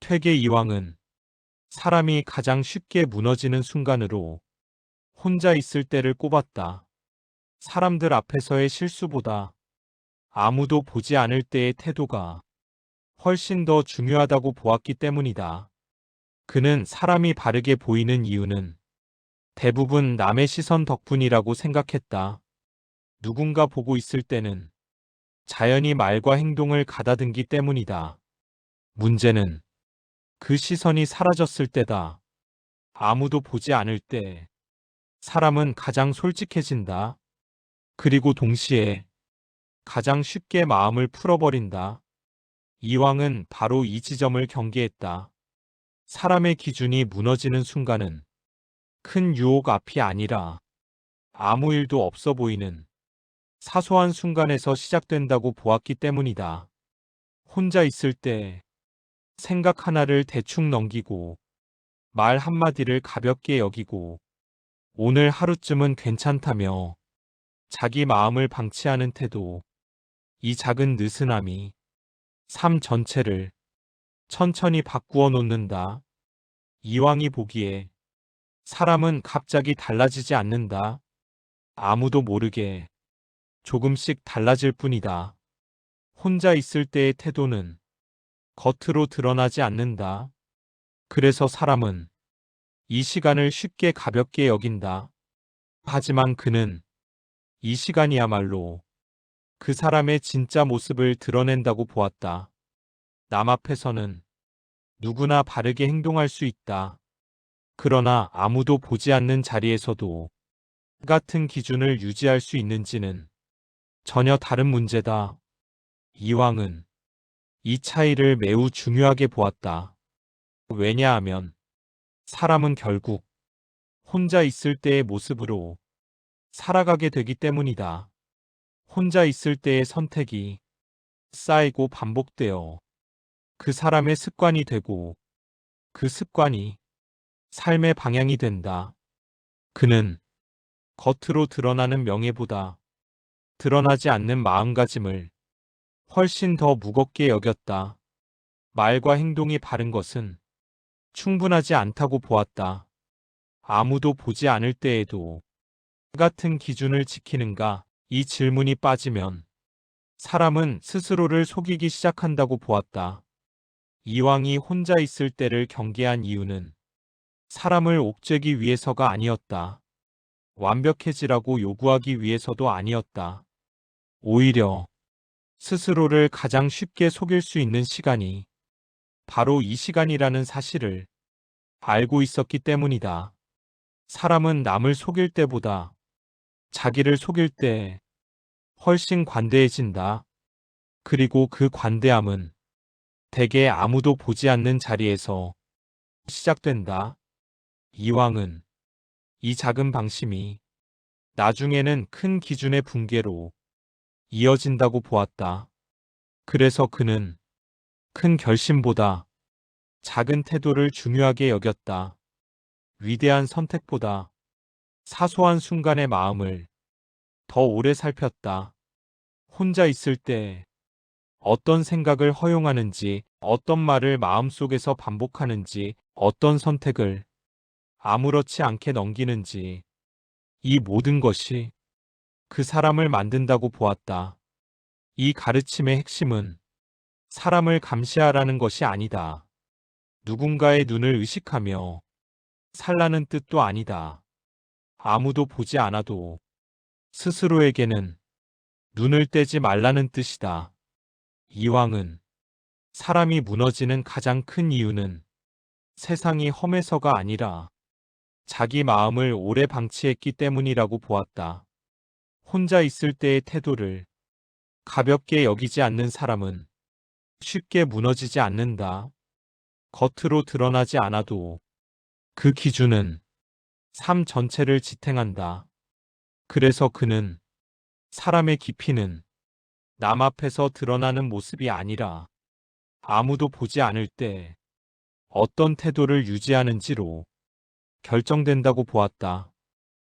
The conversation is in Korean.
퇴계 이황은 사람이 가장 쉽게 무너지는 순간으로 혼자 있을 때를 꼽았다. 사람들 앞에서의 실수보다 아무도 보지 않을 때의 태도가 훨씬 더 중요하다고 보았기 때문이다. 그는 사람이 바르게 보이는 이유는 대부분 남의 시선 덕분이라고 생각했다. 누군가 보고 있을 때는 자연히 말과 행동을 가다듬기 때문이다. 문제는 그 시선이 사라졌을 때다. 아무도 보지 않을 때 사람은 가장 솔직해진다. 그리고 동시에 가장 쉽게 마음을 풀어버린다. 이왕은 바로 이 지점을 경계했다. 사람의 기준이 무너지는 순간은 큰 유혹 앞이 아니라 아무 일도 없어 보이는 사소한 순간에서 시작된다고 보았기 때문이다. 혼자 있을 때 생각 하나를 대충 넘기고 말 한마디를 가볍게 여기고 오늘 하루쯤은 괜찮다며 자기 마음을 방치하는 태도, 이 작은 느슨함이 삶 전체를 천천히 바꾸어 놓는다. 이왕이 보기에 사람은 갑자기 달라지지 않는다. 아무도 모르게 조금씩 달라질 뿐이다. 혼자 있을 때의 태도는 겉으로 드러나지 않는다. 그래서 사람은 이 시간을 쉽게 가볍게 여긴다. 하지만 그는 이 시간이야말로 그 사람의 진짜 모습을 드러낸다고 보았다. 남 앞에서는 누구나 바르게 행동할 수 있다. 그러나 아무도 보지 않는 자리에서도 같은 기준을 유지할 수 있는지는 전혀 다른 문제다. 이왕은 이 차이를 매우 중요하게 보았다. 왜냐하면 사람은 결국 혼자 있을 때의 모습으로 살아가게 되기 때문이다. 혼자 있을 때의 선택이 쌓이고 반복되어 그 사람의 습관이 되고 그 습관이 삶의 방향이 된다. 그는 겉으로 드러나는 명예보다 드러나지 않는 마음가짐을 훨씬 더 무겁게 여겼다. 말과 행동이 바른 것은 충분하지 않다고 보았다. 아무도 보지 않을 때에도 같은 기준을 지키는가? 이 질문이 빠지면 사람은 스스로를 속이기 시작한다고 보았다. 이왕이 혼자 있을 때를 경계한 이유는 사람을 옥죄기 위해서가 아니었다. 완벽해지라고 요구하기 위해서도 아니었다. 오히려 스스로를 가장 쉽게 속일 수 있는 시간이 바로 이 시간이라는 사실을 알고 있었기 때문이다. 사람은 남을 속일 때보다 자기를 속일 때 훨씬 관대해진다. 그리고 그 관대함은 대개 아무도 보지 않는 자리에서 시작된다. 이왕은 이 작은 방심이 나중에는 큰 기준의 붕괴로 이어진다고 보았다. 그래서 그는 큰 결심보다 작은 태도를 중요하게 여겼다. 위대한 선택보다 사소한 순간의 마음을 더 오래 살폈다. 혼자 있을 때 어떤 생각을 허용하는지, 어떤 말을 마음속에서 반복하는지, 어떤 선택을 아무렇지 않게 넘기는지, 이 모든 것이 그 사람을 만든다고 보았다. 이 가르침의 핵심은 사람을 감시하라는 것이 아니다. 누군가의 눈을 의식하며 살라는 뜻도 아니다. 아무도 보지 않아도 스스로에게는 눈을 떼지 말라는 뜻이다. 이왕은 사람이 무너지는 가장 큰 이유는 세상이 험해서가 아니라 자기 마음을 오래 방치했기 때문이라고 보았다. 혼자 있을 때의 태도를 가볍게 여기지 않는 사람은 쉽게 무너지지 않는다. 겉으로 드러나지 않아도 그 기준은 삶 전체를 지탱한다. 그래서 그는 사람의 깊이는 남 앞에서 드러나는 모습이 아니라 아무도 보지 않을 때 어떤 태도를 유지하는지로 결정된다고 보았다.